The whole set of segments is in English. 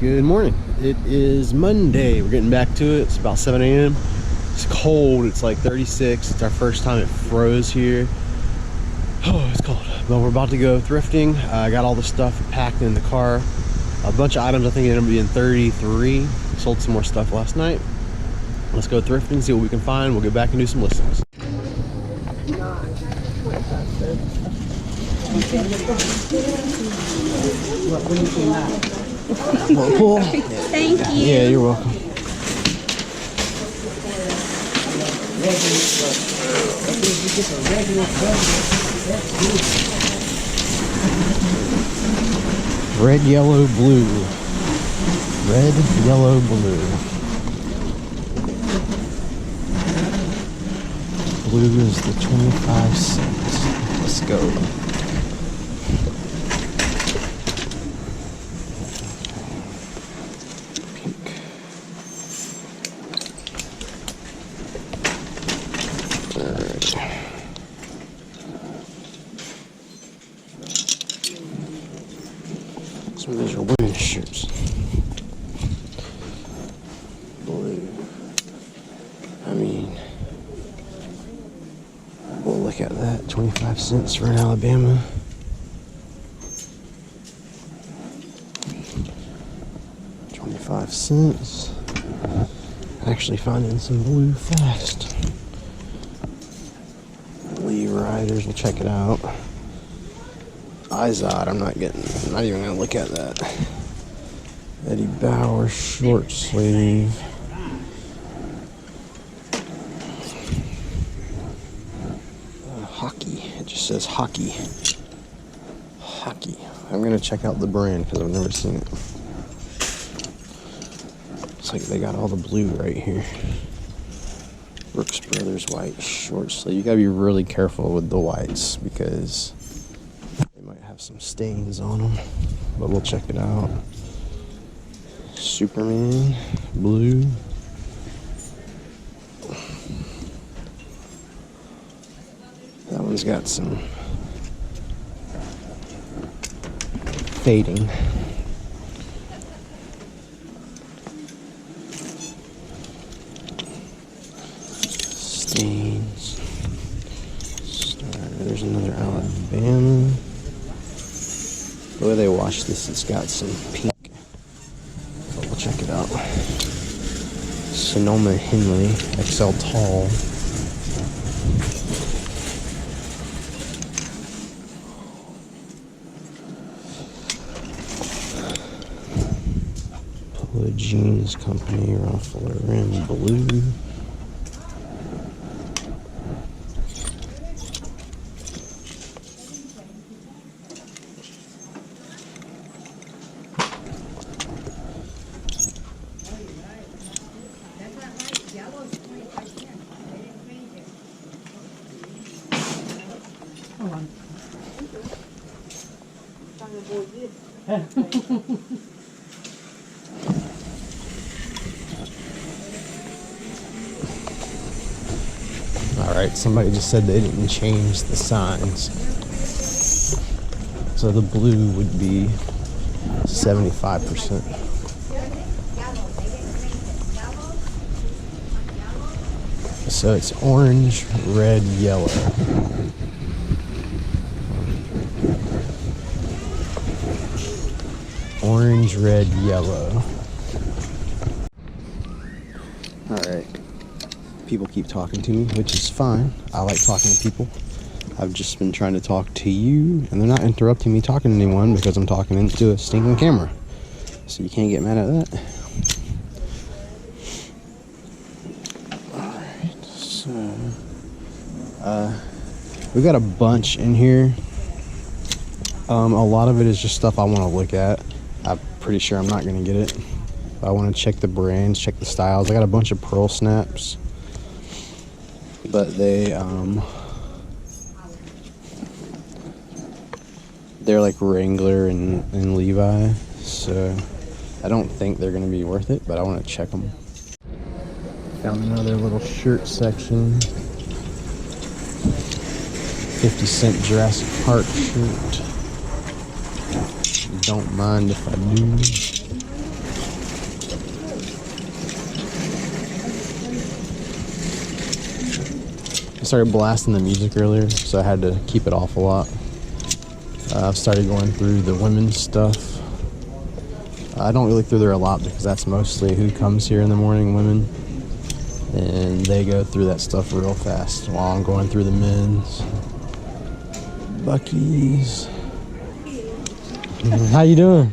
Good morning. It is Monday. We're getting back to it. It's about 7 a.m. It's cold. It's like 36. It's our first time it froze here. Oh, it's cold. But we're about to go thrifting. I got all the stuff packed in the car. A bunch of items. I think it ended up being 33. Sold some more stuff last night. Let's go thrifting, see what we can find. We'll get back and do some listings. Whirlpool. Thank you. Yeah, you're welcome. Red, yellow, blue. Red, yellow, blue. Blue is the 25 cents. Let's go. Some of these are women's shirts. Blue. I mean, well, look at that. 25 cents for an Alabama. $0.25. Actually finding some blue fast. Lee Riders, we'll check it out. Izod, I'm not even gonna look at that. Eddie Bauer short sleeve. Hockey, it just says hockey. Hockey. I'm gonna check out the brand because I've never seen it. Looks like they got all the blue right here. Brooks Brothers white short sleeve. You gotta be really careful with the whites because they might have some stains on them, but we'll check it out. Superman blue. That one's got some fading. Stains. There's another Alabama. The way they wash this, it's got some pink. But we'll check it out. Sonoma Henley XL Tall. Polo Jeans Company Ruffler in blue. Alright, somebody just said they didn't change the signs. So the blue would be 75%. So it's orange, red, yellow. Orange, red, yellow. Alright. People keep talking to me, which is fine. I like talking to people. I've just been trying to talk to you, and they're not interrupting me talking to anyone because I'm talking into a stinking camera. So you can't get mad at that. Alright, so we got a bunch in here. A lot of it is just stuff I want to look at. I'm pretty sure I'm not going to get it. I want to check the brands, check the styles. I got a bunch of pearl snaps. But they're like Wrangler and Levi. So I don't think they're going to be worth it, but I want to check them. Found another little shirt section. 50-cent Jurassic Park shirt. Don't mind if I do. started blasting the music earlier, so I had to keep it off a lot. I've started going through the women's stuff. I don't really through there a lot because that's mostly who comes here in the morning, women. And they go through that stuff real fast while I'm going through the men's. Bucky's. How you doing?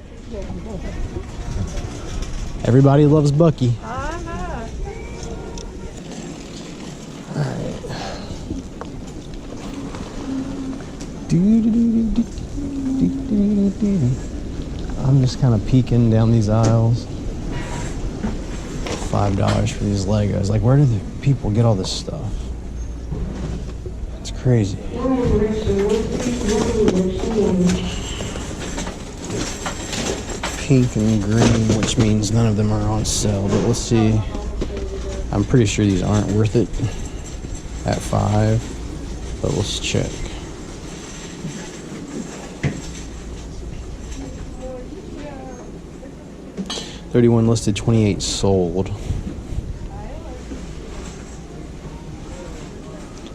Everybody loves Bucky. Alright. I'm just kind of peeking down these aisles. $5 for these Legos. Like, where do the people get all this stuff? It's crazy. Pink and green, which means none of them are on sale, but let's see. I'm pretty sure these aren't worth it at $5, but let's check. $31 listed, $28 sold.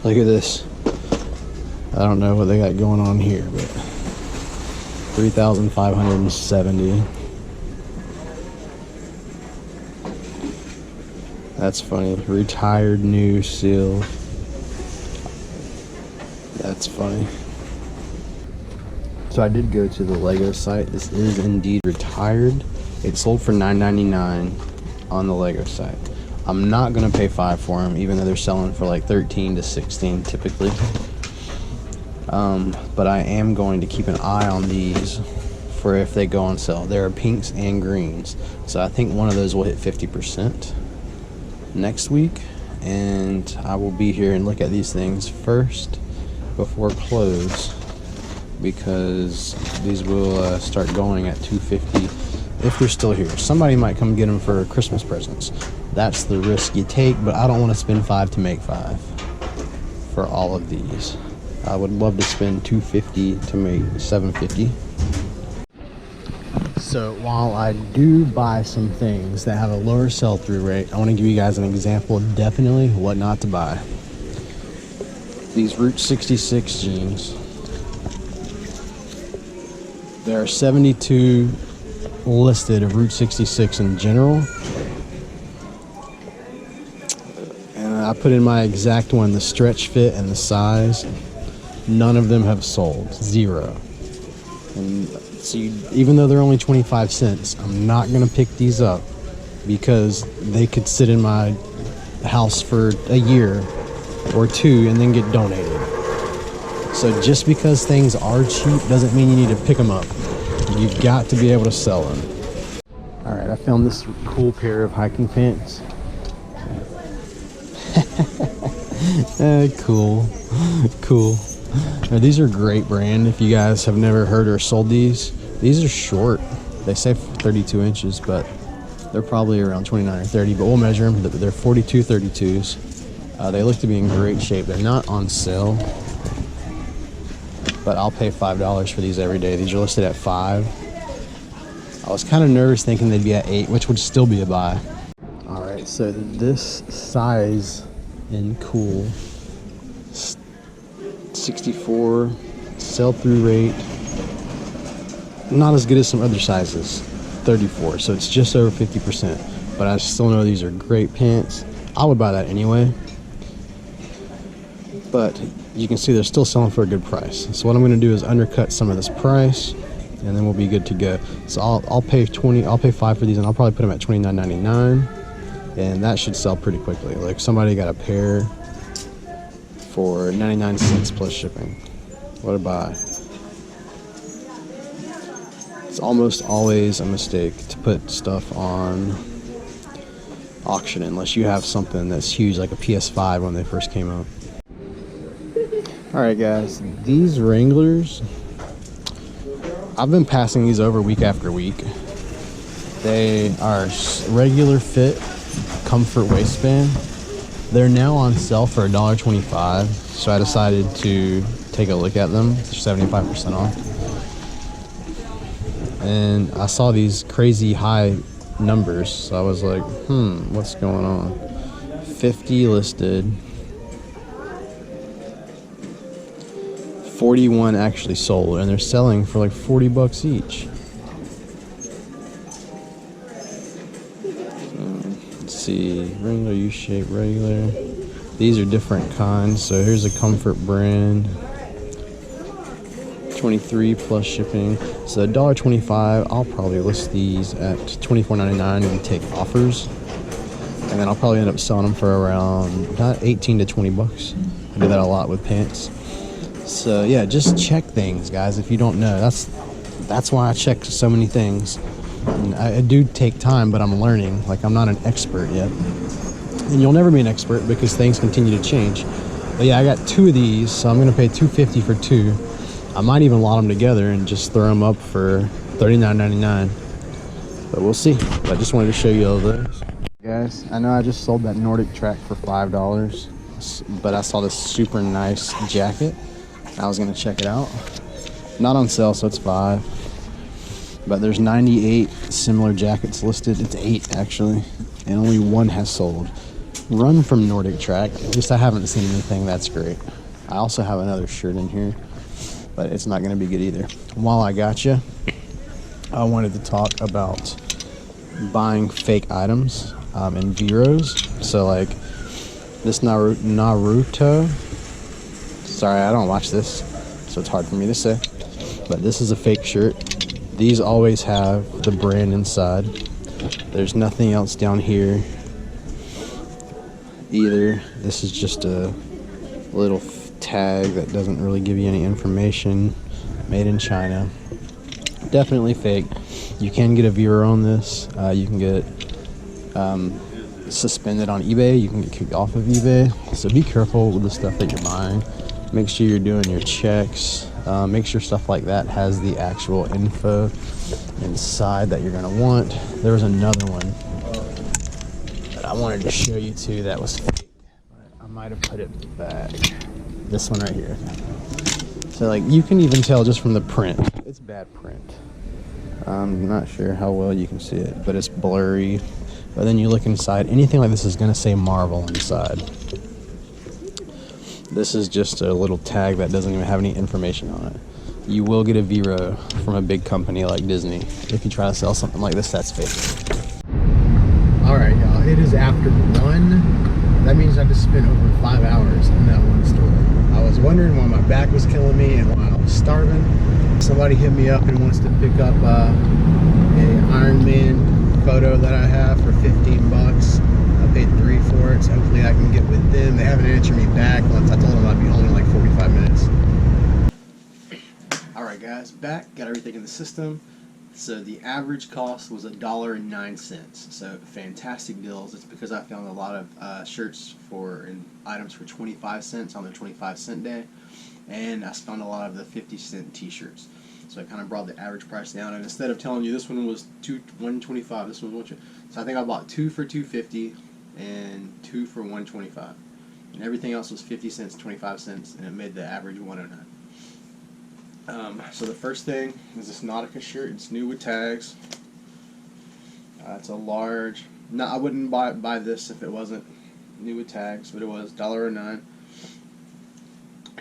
Look at this. I don't know what they got going on here, but 3,570. That's funny. Retired new seal. That's funny. So I did go to the Lego site. This is indeed retired. It sold for $9.99 on the Lego site. I'm not gonna pay $5 for them, even though they're selling for like $13 to $16 typically. But I am going to keep an eye on these for if they go on sale. There are pinks and greens, so I think one of those will hit 50% next week, and I will be here and look at these things first before close, because these will start going at $250 if they're still here. Somebody might come get them for Christmas presents. That's the risk you take, but I don't want to spend $5 to make $5 for all of these. I would love to spend $250 to make $750. So while I do buy some things that have a lower sell-through rate, I want to give you guys an example of definitely what not to buy. These Route 66 jeans. There are 72 listed of Route 66 in general. And I put in my exact one, the stretch fit and the size. None of them have sold. 0. And so even though they're only 25 cents, I'm not going to pick these up because they could sit in my house for a year or 2 and then get donated. So just because things are cheap doesn't mean you need to pick them up. You've got to be able to sell them. All right, I found this cool pair of hiking pants. Cool. Now, these are great brand. If you guys have never heard or sold these are short. They say 32 inches, but they're probably around 29 or 30, but we'll measure them. They're 42 32s. They look to be in great shape. They're not on sale, but I'll pay $5 for these every day. These are listed at $5. I was kind of nervous thinking they'd be at $8, which would still be a buy. All right, so this size in cool, 64 sell-through rate, not as good as some other sizes, 34, so it's just over 50%, but I still know these are great pants. I would buy that anyway, but you can see they're still selling for a good price. So what I'm going to do is undercut some of this price, and then we'll be good to go. So I'll pay $5 for these, and I'll probably put them at $29.99, and that should sell pretty quickly. Like, somebody got a pair for 99 cents plus shipping. What a buy. It's almost always a mistake to put stuff on auction unless you have something that's huge, like a PS5 when they first came out. Alright guys, these Wranglers, I've been passing these over week after week. They are regular fit, comfort waistband. They're now on sale for $1.25, so I decided to take a look at them. They're 75% off. And I saw these crazy high numbers, so I was like, what's going on? 50 listed, 41 actually sold, and they're selling for like 40 bucks each. Let's see, regular, U-shape, regular. These are different kinds. So here's a comfort brand, 23 plus shipping. So $1.25. I'll probably list these at $24.99 and take offers, and then I'll probably end up selling them for around about 18 to 20 bucks. I do that a lot with pants. So yeah, just check things, guys. If you don't know, that's why I check so many things. And I do take time, but I'm learning. Like, I'm not an expert yet, and you'll never be an expert because things continue to change. But yeah, I got 2 of these, so I'm gonna pay $2.50 for 2. I might even lot them together and just throw them up for $39.99. But we'll see. But I just wanted to show you all those. Guys, I know I just sold that Nordic track for $5, but I saw this super nice jacket. I was gonna check it out. Not on sale, so it's $5. But there's 98 similar jackets listed. It's 8 actually, and only 1 has sold. Run from Nordic Track. Just I haven't seen anything that's great. I also have another shirt in here, but it's not gonna be good either. While I got you, I wanted to talk about buying fake items in VEROs. So like this Naruto. Sorry, I don't watch this, so it's hard for me to say. But this is a fake shirt. These always have the brand inside. There's nothing else down here either. This is just a little tag that doesn't really give you any information. Made in China. Definitely fake. You can get a VERO on this. You can get suspended on eBay. You can get kicked off of eBay. So be careful with the stuff that you're buying. Make sure you're doing your checks. Make sure stuff like that has the actual info inside that you're gonna want. There was another one that I wanted to show you too that was fake, but I might have put it back. This one right here. So like you can even tell just from the print, it's bad print. I'm not sure how well you can see it, but it's blurry. But then you look inside, anything like this is gonna say Marvel inside. This is just a little tag that doesn't even have any information on it. You will get a VERO from a big company like Disney if you try to sell something like this that's fake. Alright y'all, it is after 1. That means I just spent over 5 hours in that one store. I was wondering why my back was killing me and why I was starving. Somebody hit me up and wants to pick up a Iron Man photo that I have for 15 bucks. I paid 3 for it, so hopefully I can get with them. They haven't answered me back once I told them I'd be home in like 45 minutes. Alright guys, back, got everything in the system. So the average cost was $1.09. So fantastic deals. It's because I found a lot of shirts and items for 25 cents on their 25-cent day. And I found a lot of the 50-cent t-shirts. So I kind of brought the average price down. And instead of telling you this one was $1.25, this one was $1. So I think I bought 2 for $2.50 and 2 for $1.25. And everything else was 50 cents, 25 cents, and it made the average $1.09. So the first thing is this Nautica shirt. It's new with tags. It's a large. No, I wouldn't buy this if it wasn't new with tags, but it was $1.09.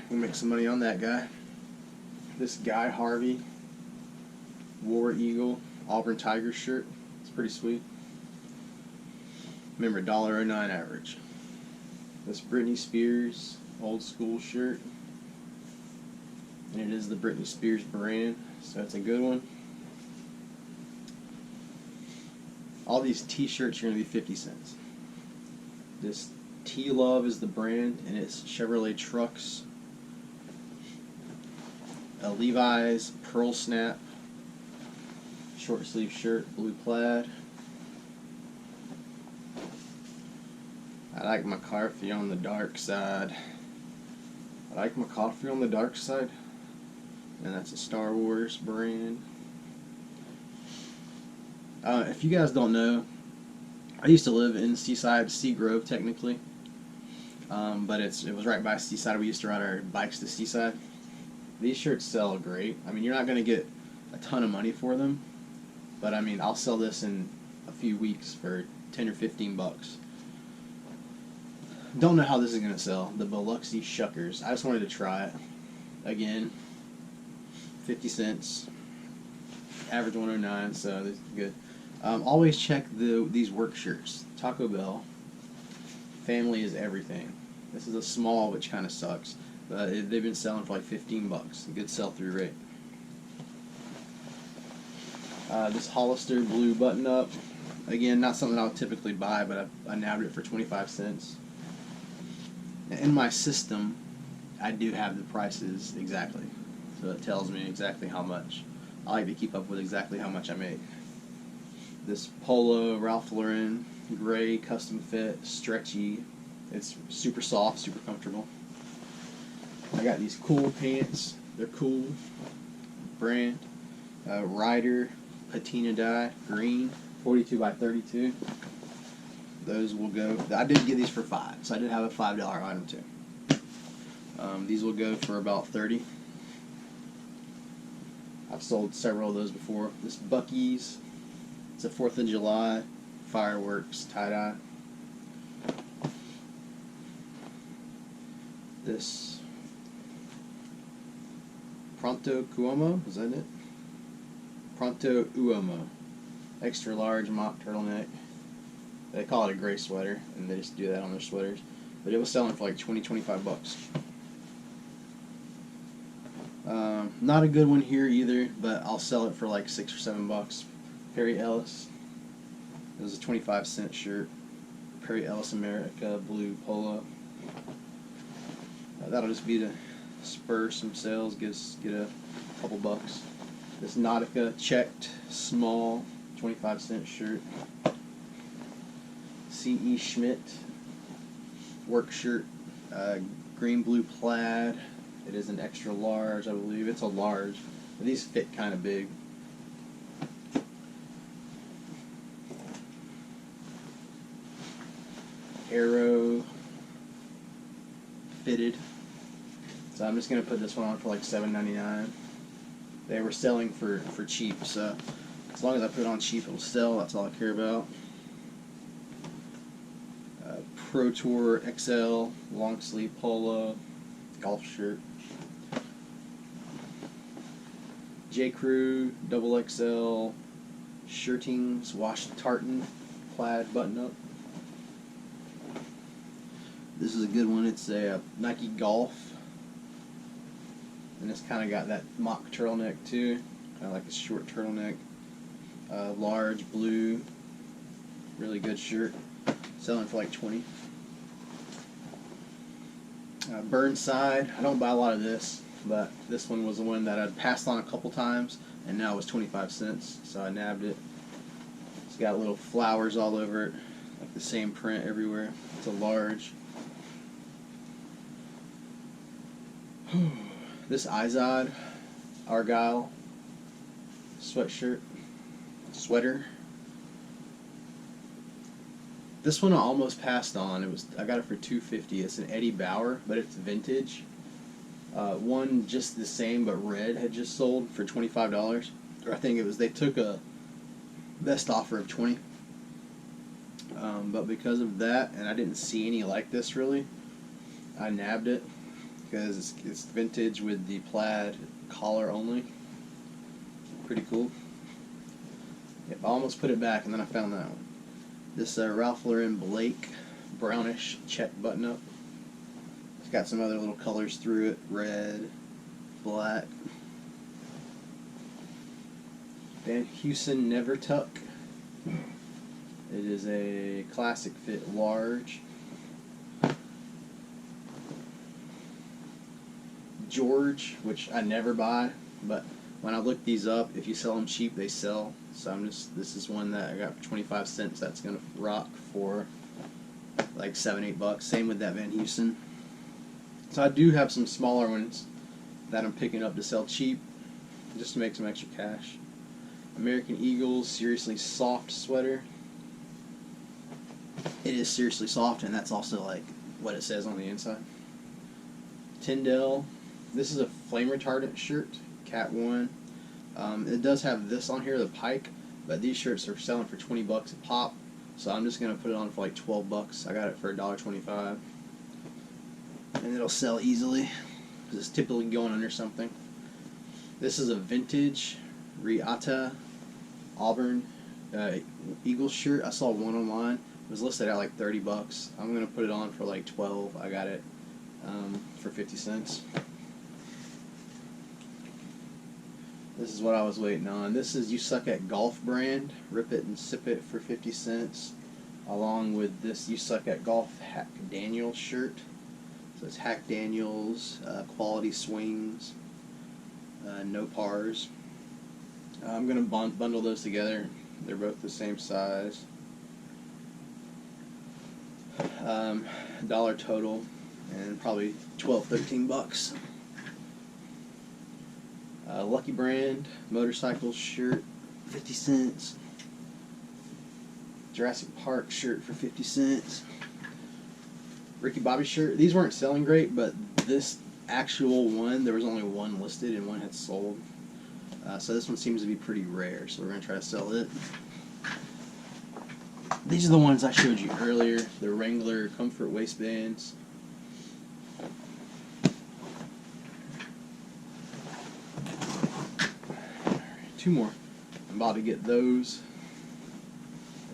We'll make some money on that guy. This Guy Harvey War Eagle Auburn Tiger shirt. It's pretty sweet. Remember, $1.09 average. This Britney Spears old school shirt. And it is the Britney Spears brand, so it's a good one. All these t-shirts are going to be 50 cents. This T-Love is the brand, and it's Chevrolet Trucks. A Levi's Pearl Snap short sleeve shirt, blue plaid. I like my coffee on the dark side. I like my coffee on the dark side. And that's a Star Wars brand. If you guys don't know, I used to live in Seaside, Seagrove technically. But it was right by Seaside. We used to ride our bikes to Seaside. These shirts sell great. I mean, you're not going to get a ton of money for them. But I mean, I'll sell this in a few weeks for 10 or 15 bucks. Don't know how this is going to sell. The Biloxi Shuckers. I just wanted to try it. again, 50 cents. Average 109, so this is good. Always check these work shirts. Taco Bell. Family is everything. This is a small, which kind of sucks, but they've been selling for like 15 bucks. A good sell-through rate. This Hollister blue button-up. Again, not something I would typically buy, but I nabbed it for 25 cents. In my system, I do have the prices exactly, so it tells me exactly how much. I like to keep up with exactly how much I make. This polo, Ralph Lauren, gray, custom fit, stretchy. It's super soft, super comfortable. I got these cool pants. They're cool. Brand. Ryder, patina dye, green, 42 by 32. Those will go. I did get these for $5, so I did have a $5 item too. These will go for about 30. I've sold several of those before. This Buc-ee's. It's a 4th of July fireworks tie-dye. This Pronto Cuomo, is that it? Pronto Uomo. Extra large mock turtleneck. They call it a gray sweater, and they just do that on their sweaters. But it was selling for like 20-25 bucks. Not a good one here either, but I'll sell it for like 6 or 7 bucks. Perry Ellis. It was a 25-cent shirt. Perry Ellis America blue polo. That'll just be to spur some sales, get a couple bucks. This Nautica checked small 25-cent shirt. C.E. Schmidt work shirt, green blue plaid. It is an extra large, I believe. It's a large. But these fit kind of big. VERO fitted. So I'm just gonna put this one on for like $7.99. They were selling for cheap, so as long as I put it on cheap, it'll sell. That's all I care about. Pro Tour XL long sleeve polo, golf shirt. J. Crew double XL shirtings, washed tartan plaid button up. This is a good one. It's a Nike Golf, and it's kind of got that mock turtleneck too, kind of like a short turtleneck. Large blue, really good shirt, selling for like 20. Burnside. I don't buy a lot of this, but this one was the one that I'd passed on a couple times, and now it was 25 cents, so I nabbed it. It's got little flowers all over it, like the same print everywhere. It's a large. This Izod Argyle sweater. This one I almost passed on. I got it for $2.50. It's an Eddie Bauer, but it's vintage. One just the same but red had just sold for $25. Or I think it was they took a best offer of 20. But because of that, and I didn't see any like this really, I nabbed it because it's vintage with the plaid collar only. Pretty cool. Yep, I almost put it back, and then I found that one. This Ralph Lauren Blake brownish check button up. It's got some other little colors through it, red, black. Van Heusen Never Tuck. It is a classic fit large. George, which I never buy, but when I look these up, if you sell them cheap, they sell. So this is one that I got for 25 cents. That's gonna rock for like 7-8 bucks. Same with that Van Heusen. So I do have some smaller ones that I'm picking up to sell cheap, just to make some extra cash. American Eagles Seriously Soft sweater. It is seriously soft, and that's also like what it says on the inside. Tyndale. This is a flame retardant shirt, Cat 1. It does have this on here, the Pike, but these shirts are selling for 20 bucks a pop, so I'm just gonna put it on for like 12 bucks. I got it for $1.25, and it'll sell easily. because it's typically going under something. This is a vintage Riata Auburn Eagle shirt. I saw one online. It was listed at like 30 bucks. I'm gonna put it on for like 12. I got it for 50 cents. This is what I was waiting on. This is You Suck at Golf brand. Rip it and sip it for 50 cents. Along with this You Suck at Golf Hack Daniels shirt. So it's Hack Daniels, quality swings, no pars. I'm going to bundle those together. They're both the same size. $1 total, and probably 12, 13 bucks. Lucky Brand motorcycle shirt, 50 cents. Jurassic Park shirt for 50 cents. Ricky Bobby shirt. These weren't selling great, but this actual one, there was only one listed and one had sold. So this one seems to be pretty rare, so we're going to try to sell it. These are the ones I showed you earlier, the Wrangler Comfort waistbands. Two more. I'm about to get those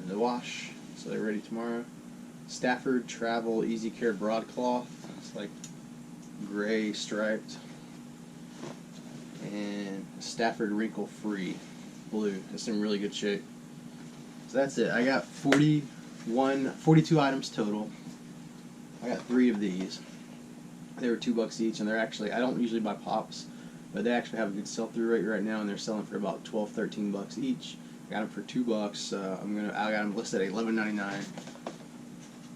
in the wash, so they're ready tomorrow. Stafford Travel Easy Care broadcloth. It's like gray striped. And Stafford Wrinkle Free blue. It's in really good shape. So that's it. I got 42 items total. I got 3 of these. They were $2 each, and they're actually, I don't usually buy pops, but they actually have a good sell-through rate right now, and they're selling for about 12, 13 bucks each. I got them for $2. I got them listed at $11.99.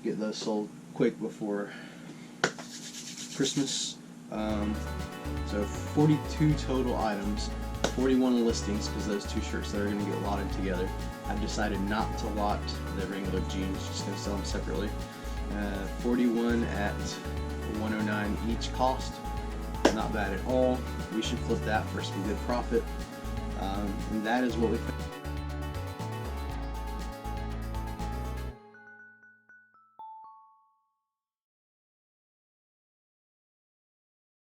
Get those sold quick before Christmas. So 42 total items, 41 listings, because those 2 shirts that are going to get lotted together. I've decided not to lot the Wrangler jeans, just going to sell them separately. 41 at $109 each cost. Not bad at all. We should flip that for some good profit. And that is what we